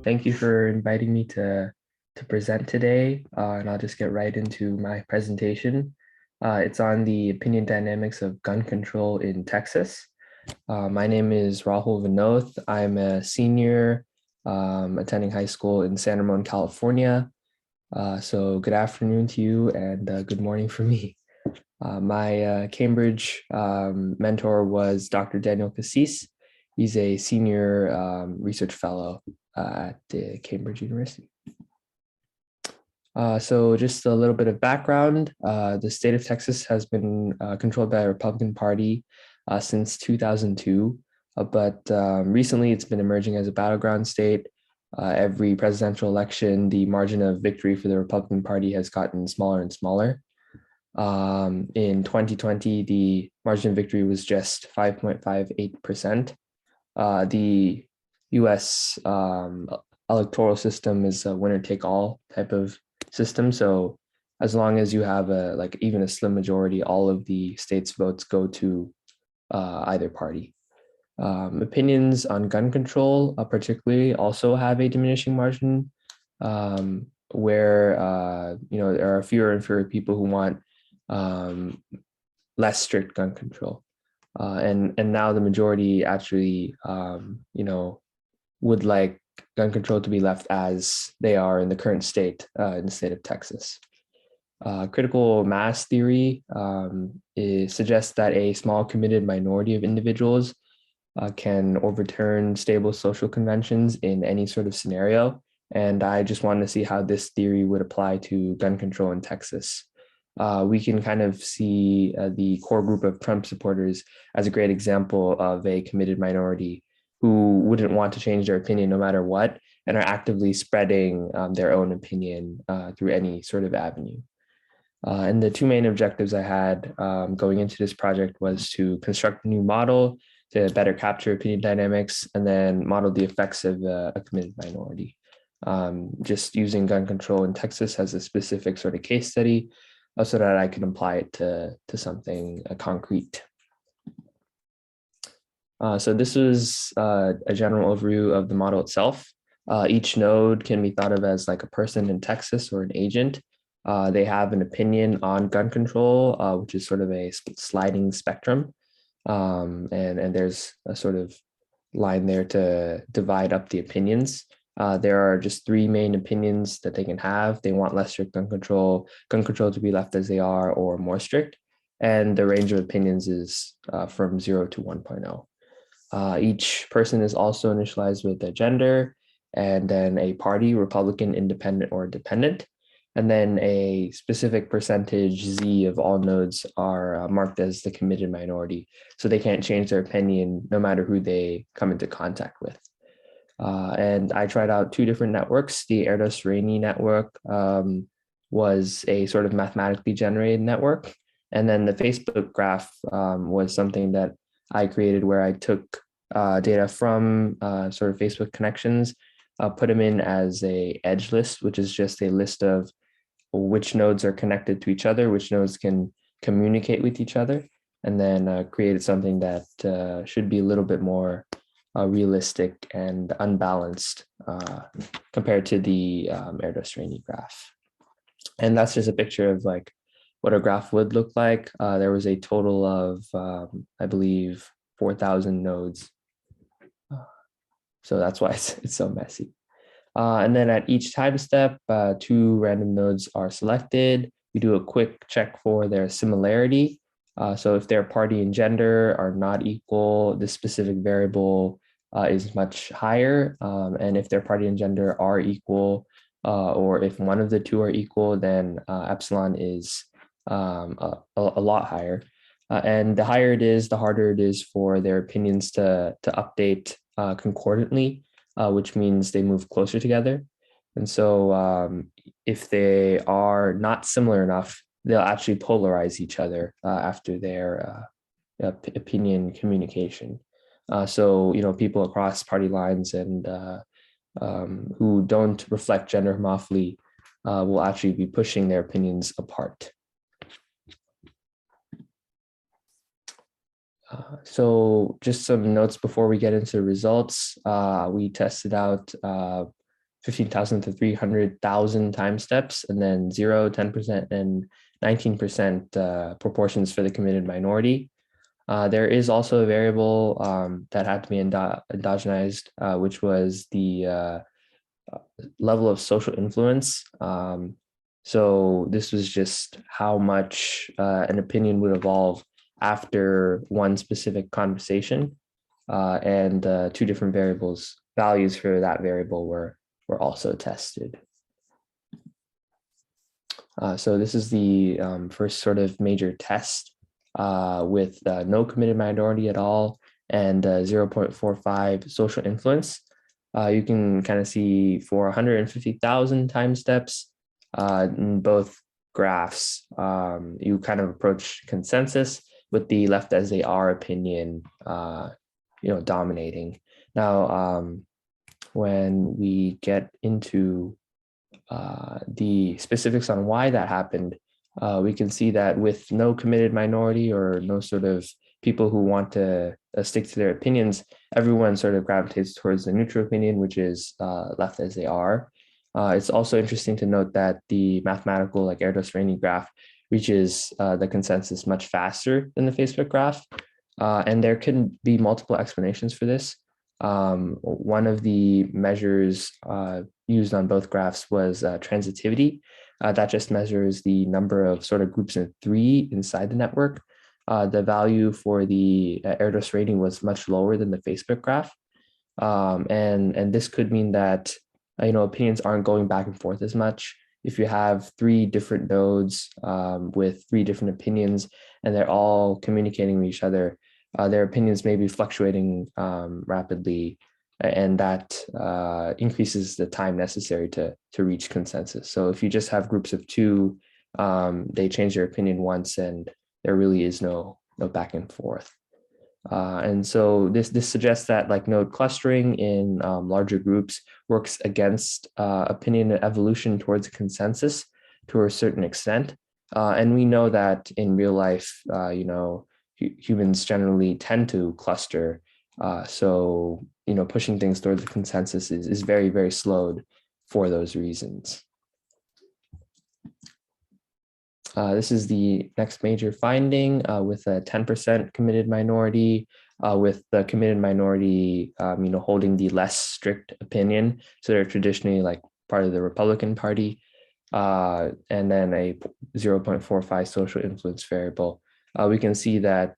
Thank you for inviting me to present today, and I'll just get right into my presentation. It's on the opinion dynamics of gun control in Texas. My name is Rahul Vinoth. I'm a senior attending high school in San Ramon, California. So good afternoon to you and good morning for me. My Cambridge mentor was Dr. Daniel Cassis. He's a senior research fellow at the Cambridge University. So just a little bit of background. The state of Texas has been controlled by the Republican Party since 2002, but recently it's been emerging as a battleground state. Every presidential election, the margin of victory for the Republican Party has gotten smaller and smaller. In 2020, the margin of victory was just 5.58%. The US electoral system is a winner-take-all type of system. So as long as you have even a slim majority, all of the state's votes go to either party. Opinions on gun control particularly also have a diminishing margin, where there are fewer and fewer people who want less strict gun control. And now the majority actually, would like gun control to be left as they are in the current state, in the state of Texas. Critical mass theory suggests that a small committed minority of individuals can overturn stable social conventions in any sort of scenario. And I just wanted to see how this theory would apply to gun control in Texas. We can kind of see the core group of Trump supporters as a great example of a committed minority who wouldn't want to change their opinion no matter what, and are actively spreading their own opinion through any sort of avenue. And the two main objectives I had going into this project was to construct a new model to better capture opinion dynamics, and then model the effects of a committed minority. Just using gun control in Texas as a specific sort of case study, so that I can apply it to something concrete. So this was a general overview of the model itself. Each node can be thought of as like a person in Texas or an agent. They have an opinion on gun control, which is sort of a sliding spectrum. And there's a sort of line there to divide up the opinions. There are just three main opinions that they can have. They want less strict gun control to be left as they are, or more strict. And the range of opinions is from 0 to 1.0. Each person is also initialized with a gender, and then a party, Republican, Independent, or Dependent. And then a specific percentage Z of all nodes are marked as the committed minority. So they can't change their opinion no matter who they come into contact with. And I tried out two different networks. The Erdős-Rényi network was a sort of mathematically generated network. And then the Facebook graph was something that I created where I took data from sort of Facebook connections, put them in as a edge list, which is just a list of which nodes are connected to each other, which nodes can communicate with each other, and then created something that should be a little bit more realistic and unbalanced compared to the Erdős-Rényi graph. And that's just a picture of like what a graph would look like. There was a total of, I believe, 4,000 nodes. So that's why it's so messy. And then at each time step, two random nodes are selected. We do a quick check for their similarity. So if their party and gender are not equal, this specific variable is much higher. And if their party and gender are equal, or if one of the two are equal, then epsilon is a lot higher. And the higher it is, the harder it is for their opinions to update concordantly, which means they move closer together. And so if they are not similar enough, they'll actually polarize each other after their opinion communication. So, people across party lines and who don't reflect gender homophily will actually be pushing their opinions apart. So just some notes before we get into the results. We tested out 15,000 to 300,000 time steps, and then 0, 10%, and 19% proportions for the committed minority. There is also a variable that had to be endogenized, which was the level of social influence. So this was just how much an opinion would evolve after one specific conversation, and two different values for that variable were also tested. So this is the first sort of major test with no committed minority at all and 0.45 social influence. You can kind of see for 150,000 time steps in both graphs, you kind of approach consensus with the left as they are opinion, dominating. Now, when we get into the specifics on why that happened, we can see that with no committed minority or no sort of people who want to stick to their opinions, everyone sort of gravitates towards the neutral opinion, which is left as they are. It's also interesting to note that the mathematical like Erdos-Renyi graph reaches the consensus much faster than the Facebook graph. And there can be multiple explanations for this. One of the measures used on both graphs was transitivity. That just measures the number of sort of groups of 3 inside the network. The value for the Erdos-Renyi was much lower than the Facebook graph. And this could mean that opinions aren't going back and forth as much. If you have 3 different nodes with 3 different opinions and they're all communicating with each other, their opinions may be fluctuating rapidly, and that increases the time necessary to reach consensus. So if you just have groups of 2, they change their opinion once and there really is no back and forth. And so this suggests that like node clustering in larger groups works against opinion evolution towards a consensus to a certain extent. And we know that in real life, humans generally tend to cluster. So pushing things towards a consensus is very, very slowed for those reasons. This is the next major finding with a 10% committed minority, with the committed minority, holding the less strict opinion. So they're traditionally like part of the Republican Party, and then a 0.45 social influence variable. We can see that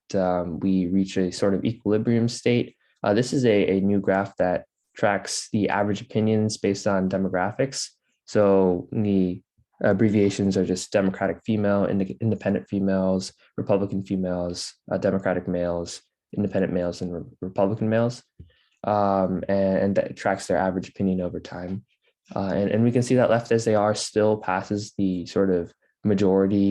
we reach a sort of equilibrium state. This is a new graph that tracks the average opinions based on demographics. So the abbreviations are just Democratic female, independent females, Republican females, Democratic males, independent males, and Republican males. And that tracks their average opinion over time. And we can see that left as they are still passes the sort of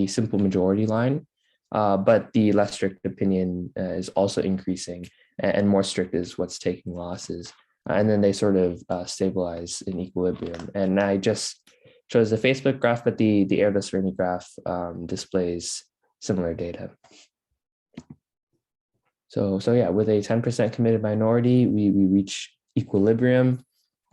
simple majority line. But the less strict opinion is also increasing, and more strict is what's taking losses. And then they sort of stabilize in equilibrium. And I just shows the Facebook graph, but the Erdos-Renyi graph displays similar data. So yeah, with a 10% committed minority, we reach equilibrium.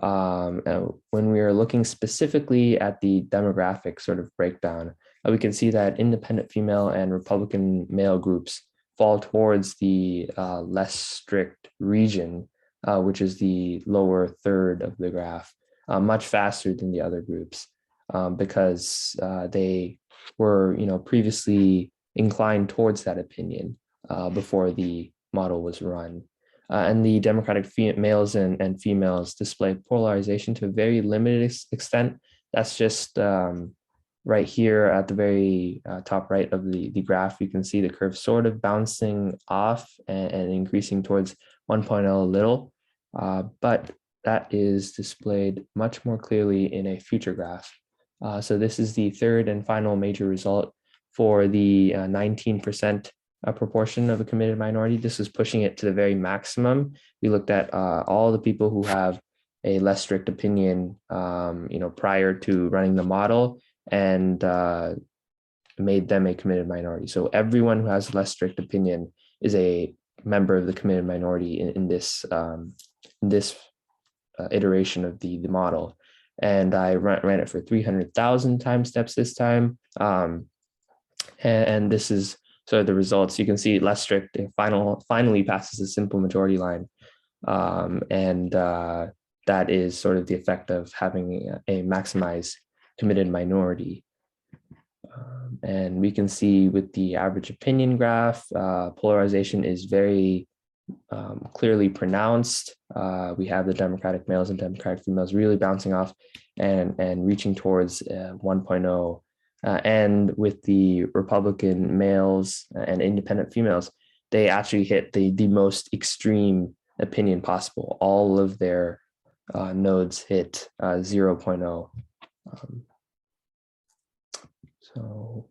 When we are looking specifically at the demographic sort of breakdown, we can see that independent female and Republican male groups fall towards the less strict region, which is the lower third of the graph, much faster than the other groups, because they were, previously inclined towards that opinion before the model was run. And the Democratic males and females display polarization to a very limited extent. That's just right here at the very top right of the graph. You can see the curve sort of bouncing off and increasing towards 1.0 a little, but that is displayed much more clearly in a future graph. So this is the third and final major result for the 19% proportion of a committed minority. This is pushing it to the very maximum. We looked at all the people who have a less strict opinion, prior to running the model, and made them a committed minority. So everyone who has less strict opinion is a member of the committed minority in this iteration of the model. and I ran it for 300,000 time steps this time. And this is sort of the results. You can see less strict finally passes the simple majority line. And that is sort of the effect of having a maximized committed minority. And we can see with the average opinion graph, polarization is very clearly pronounced. We have the Democratic males and Democratic females really bouncing off and reaching towards 1.0. And with the Republican males and independent females, they actually hit the most extreme opinion possible. All of their nodes hit 0.0. So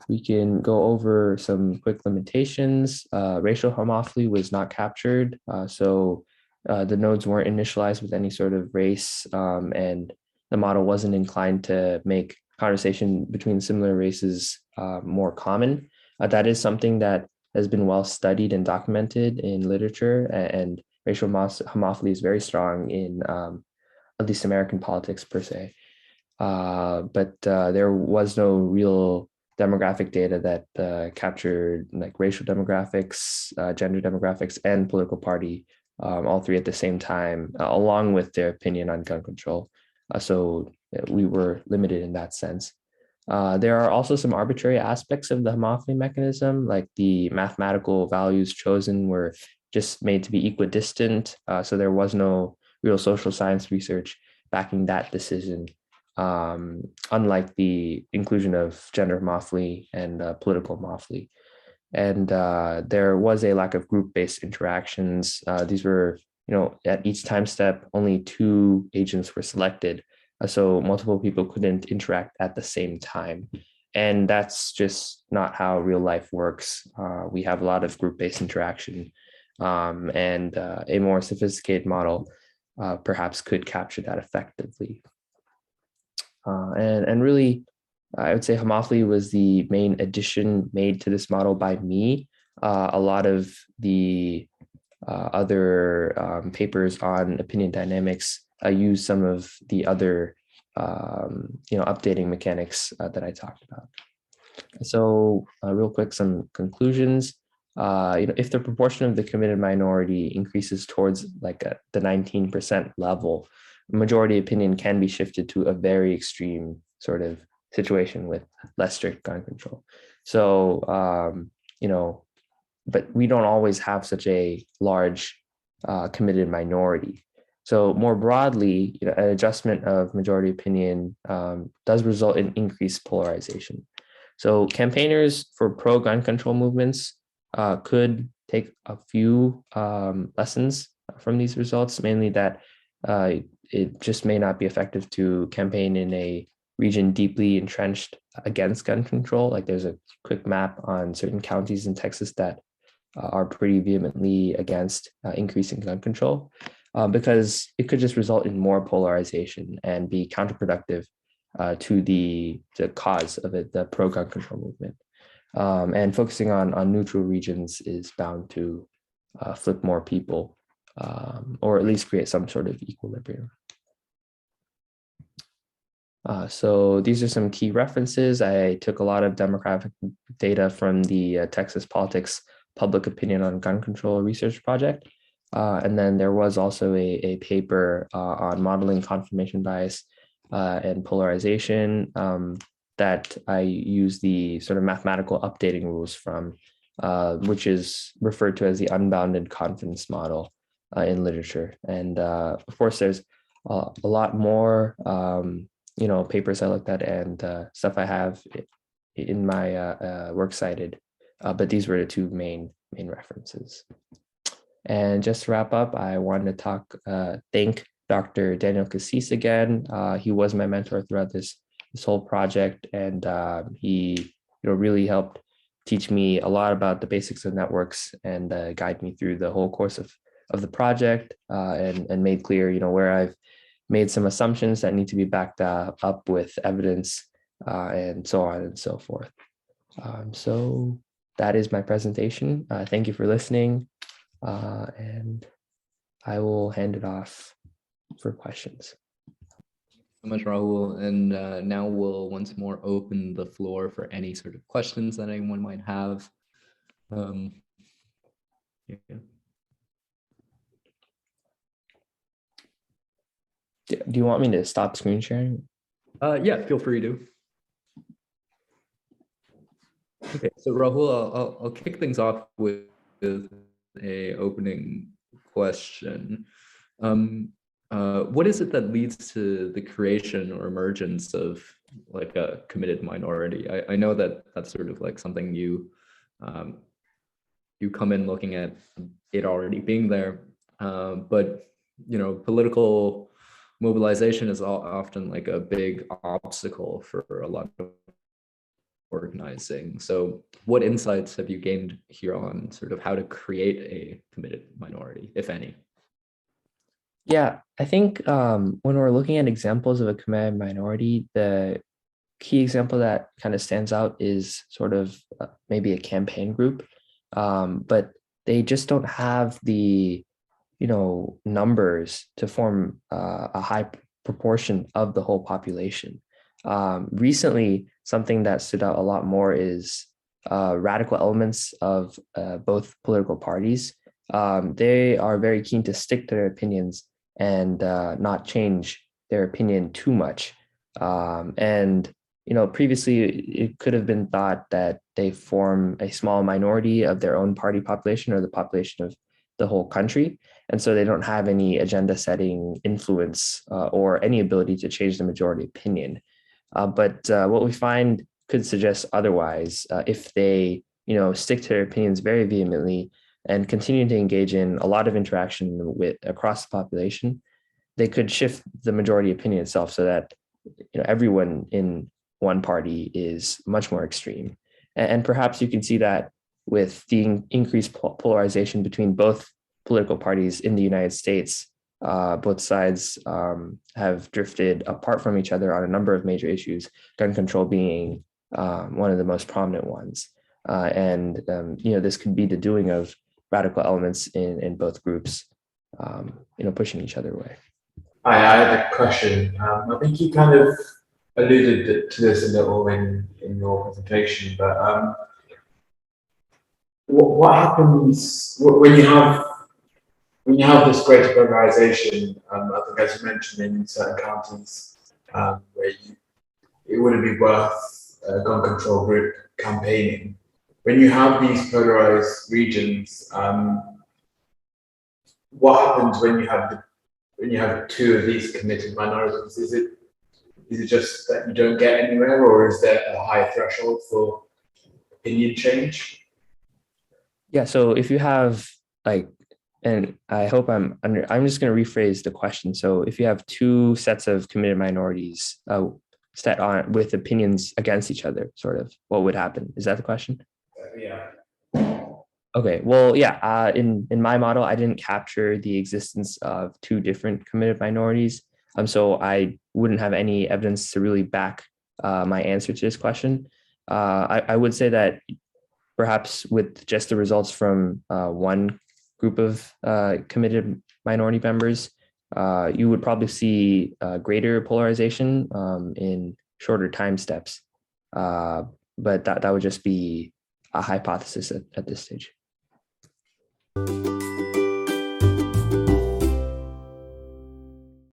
we can go over some quick limitations. Racial homophily was not captured. So the nodes weren't initialized with any sort of race, and the model wasn't inclined to make conversation between similar races more common. That is something that has been well studied and documented in literature, and racial homophily is very strong in at least American politics per se. But there was no real demographic data that captured like racial demographics, gender demographics, and political party, all three at the same time, along with their opinion on gun control. So we were limited in that sense. There are also some arbitrary aspects of the homophily mechanism, like the mathematical values chosen were just made to be equidistant. So there was no real social science research backing that decision. Unlike the inclusion of gender homophily and political homophily. And there was a lack of group-based interactions. These were, at each time step, only 2 agents were selected. So multiple people couldn't interact at the same time. And that's just not how real life works. We have a lot of group-based interaction, and a more sophisticated model perhaps could capture that effectively. And really, I would say homophily was the main addition made to this model by me. A lot of the other papers on opinion dynamics use some of the other, updating mechanics that I talked about. So real quick, some conclusions. If the proportion of the committed minority increases towards like the 19% level, majority opinion can be shifted to a very extreme sort of situation with less strict gun control. So, but we don't always have such a large committed minority. So more broadly, an adjustment of majority opinion does result in increased polarization. So campaigners for pro-gun control movements could take a few lessons from these results, mainly that it just may not be effective to campaign in a region deeply entrenched against gun control. Like there's a quick map on certain counties in Texas that are pretty vehemently against increasing gun control, because it could just result in more polarization and be counterproductive to the cause of it, the pro-gun control movement. And focusing on neutral regions is bound to flip more people, or at least create some sort of equilibrium. So these are some key references. I took a lot of demographic data from the Texas Politics Public Opinion on Gun Control Research Project. And then there was also a paper on modeling confirmation bias and polarization that I used the sort of mathematical updating rules from, which is referred to as the unbounded confidence model in literature. And of course, there's a lot more papers I looked at and stuff I have in my works cited, but these were the 2 main references. And just to wrap up, I wanted to thank Dr. Daniel Cassis again. He was my mentor throughout this whole project, and he really helped teach me a lot about the basics of networks and guide me through the whole course of the project, and made clear where I've made some assumptions that need to be backed up with evidence, and so on and so forth. So that is my presentation. Thank you for listening, and I will hand it off for questions. so much, Rahul. And now we'll once more open the floor for any sort of questions that anyone might have. Yeah. Do you want me to stop screen sharing? Yeah, feel free to. Okay, so Rahul, I'll kick things off with a opening question. What is it that leads to the creation or emergence of like a committed minority? I know that that's sort of like something you you come in looking at it already being there, but political mobilization is often like a big obstacle for a lot of organizing. So what insights have you gained here on sort of how to create a committed minority, if any? Yeah, I think when we're looking at examples of a committed minority, the key example that kind of stands out is sort of maybe a campaign group, but they just don't have the numbers to form a high proportion of the whole population. Recently, something that stood out a lot more is radical elements of both political parties. They are very keen to stick to their opinions and not change their opinion too much. And previously it could have been thought that they form a small minority of their own party population or the population of the whole country. And so they don't have any agenda setting influence or any ability to change the majority opinion. But what we find could suggest otherwise if they, stick to their opinions very vehemently and continue to engage in a lot of interaction with across the population, they could shift the majority opinion itself so that everyone in one party is much more extreme. And perhaps you can see that with the increased polarization between both political parties in the United States. Both sides have drifted apart from each other on a number of major issues, gun control being one of the most prominent ones. And this could be the doing of radical elements in both groups, pushing each other away. I had a question. I think you kind of alluded to this a little in your presentation, but what happens when you have this greater polarization? I think, as you mentioned, in certain counties where it wouldn't be worth a gun control group campaigning. When you have these polarized regions, what happens when you have two of these committed minorities? Is it just that you don't get anywhere, or is there a high threshold for opinion change? Yeah, so if you have and I hope I'm just going to rephrase the question. So if you have two sets of committed minorities set on with opinions against each other, sort of, what would happen? Is that the question? Yeah. Okay, well, yeah, in my model, I didn't capture the existence of two different committed minorities. So I wouldn't have any evidence to really back my answer to this question. I would say that perhaps with just the results from one group of committed minority members, you would probably see greater polarization in shorter time steps. But that would just be a hypothesis at this stage.